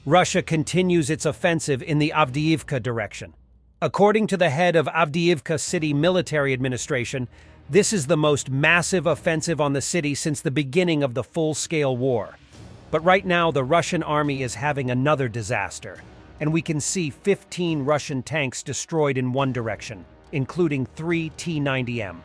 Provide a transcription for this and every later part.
Russia continues its offensive in the Avdiivka direction. According to the head of Avdiivka City Military Administration, this is the most massive offensive on the city since the beginning of the full-scale war. But right now, the Russian army is having another disaster, and we can see 15 Russian tanks destroyed in one direction, including 3 T-90M.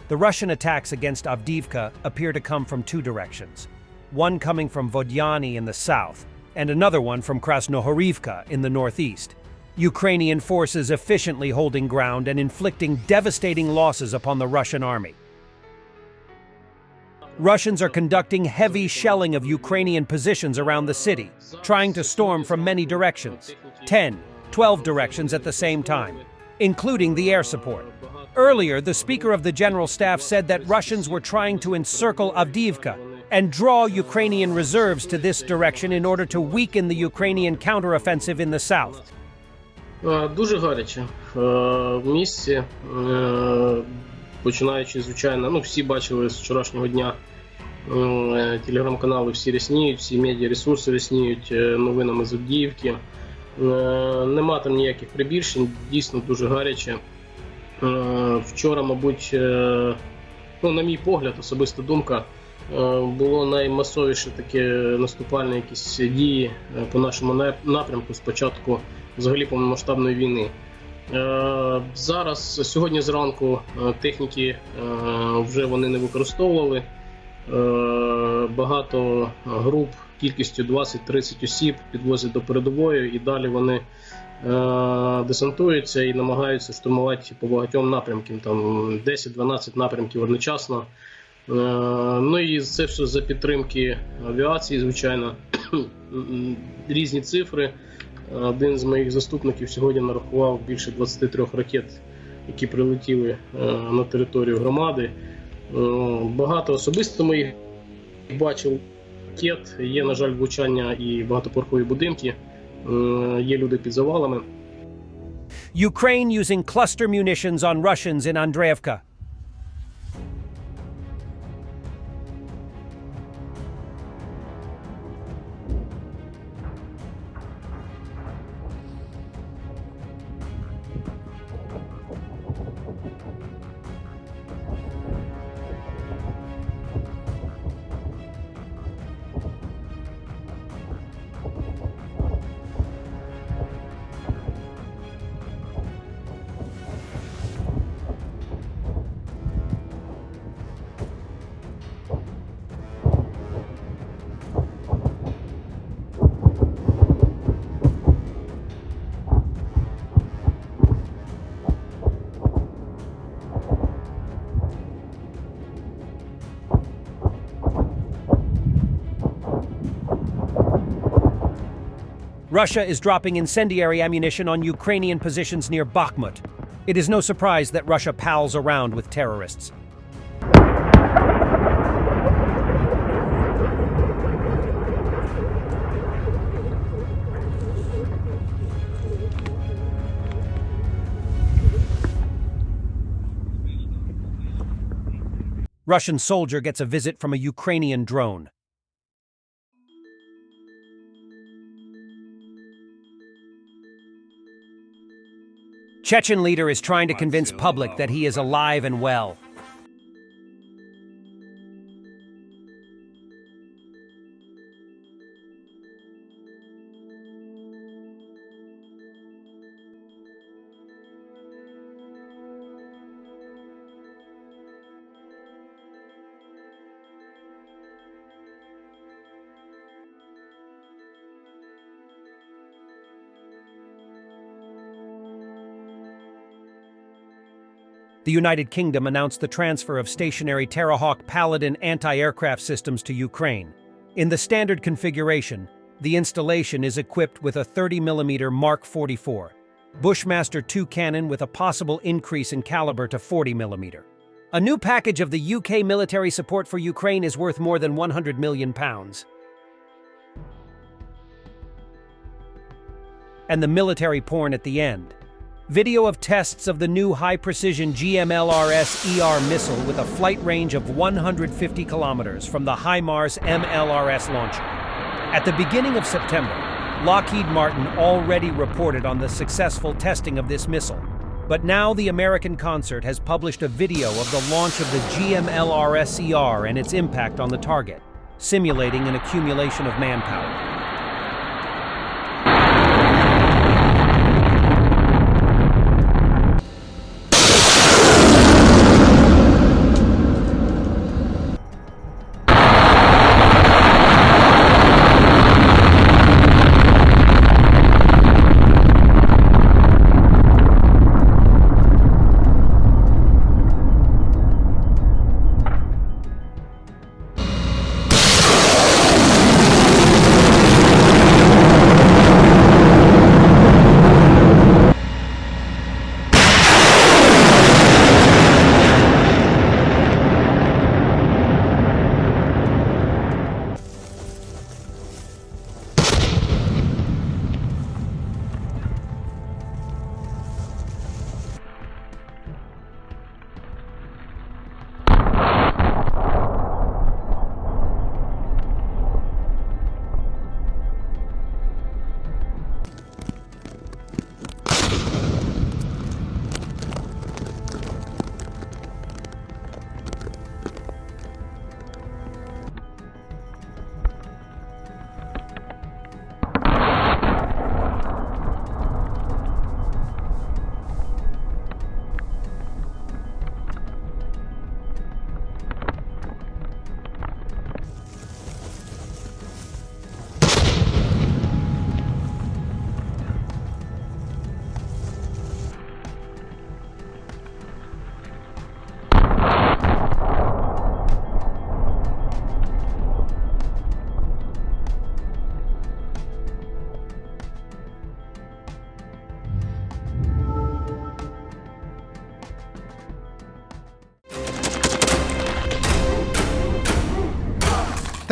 The Russian attacks against Avdiivka appear to come from two directions, one coming from Vodyany in the south, and another one from Krasnohorivka in the northeast. Ukrainian forces efficiently holding ground and inflicting devastating losses upon the Russian army. Russians are conducting heavy shelling of Ukrainian positions around the city, trying to storm from many directions, 10, 12 directions at the same time, including the air support. Earlier, the Speaker of the General Staff said that Russians were trying to encircle Avdiivka and draw Ukrainian reserves to this direction in order to weaken the Ukrainian counteroffensive in the south. Дуже гаряче в місті, починаючи, звичайно, всі бачили з вчорашнього дня, телеграм-канали всі рясніють, всі медіаресурси рясніють новинами з Авдіївки. Нема там ніяких прибільшень, дійсно дуже гаряче. Вчора, мабуть, на мій погляд, особиста думка, було наймасовіше таке наступальне якісь дії по нашому напрямку з початку взагалі повномасштабної війни. Зараз, сьогодні зранку техніки вже вони не використовували. Багато груп кількістю 20-30 осіб підвозять до передової і далі вони десантуються і намагаються штурмувати по багатьом напрямкам, там 10-12 напрямків одночасно. І це все за підтримки авіації, звичайно. Різні цифри. Один з моїх заступників сьогодні нарахував більше 23 ракет, які прилетіли на територію громади. Багато особисто ми їх бачили ракет, є, на жаль, влучання і багатоповерхові будинки, є люди під завалами. Ukraine using cluster munitions on Russians in Andreevka. Russia is dropping incendiary ammunition on Ukrainian positions near Bakhmut. It is no surprise that Russia pals around with terrorists. Russian soldier gets a visit from a Ukrainian drone. Chechen leader is trying to convince public that he is alive and well. The United Kingdom announced the transfer of stationary Terrahawk Paladin anti-aircraft systems to Ukraine. In the standard configuration, the installation is equipped with a 30mm Mark 44, Bushmaster 2 cannon with a possible increase in caliber to 40mm. A new package of the UK military support for Ukraine is worth more than £100 million. And the military porn at the end. Video of tests of the new high-precision GMLRS-ER missile with a flight range of 150 kilometers from the HIMARS MLRS launcher. At the beginning of September, Lockheed Martin already reported on the successful testing of this missile. But now the American concert has published a video of the launch of the GMLRS-ER and its impact on the target, simulating an accumulation of manpower.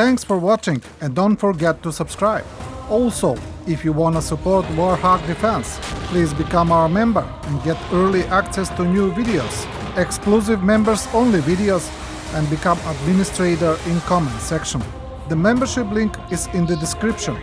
Thanks for watching and don't forget to subscribe. Also, if you wanna support Warthog Defense, please become our member and get early access to new videos, exclusive members-only videos, and become administrator in comment section. The membership link is in the description.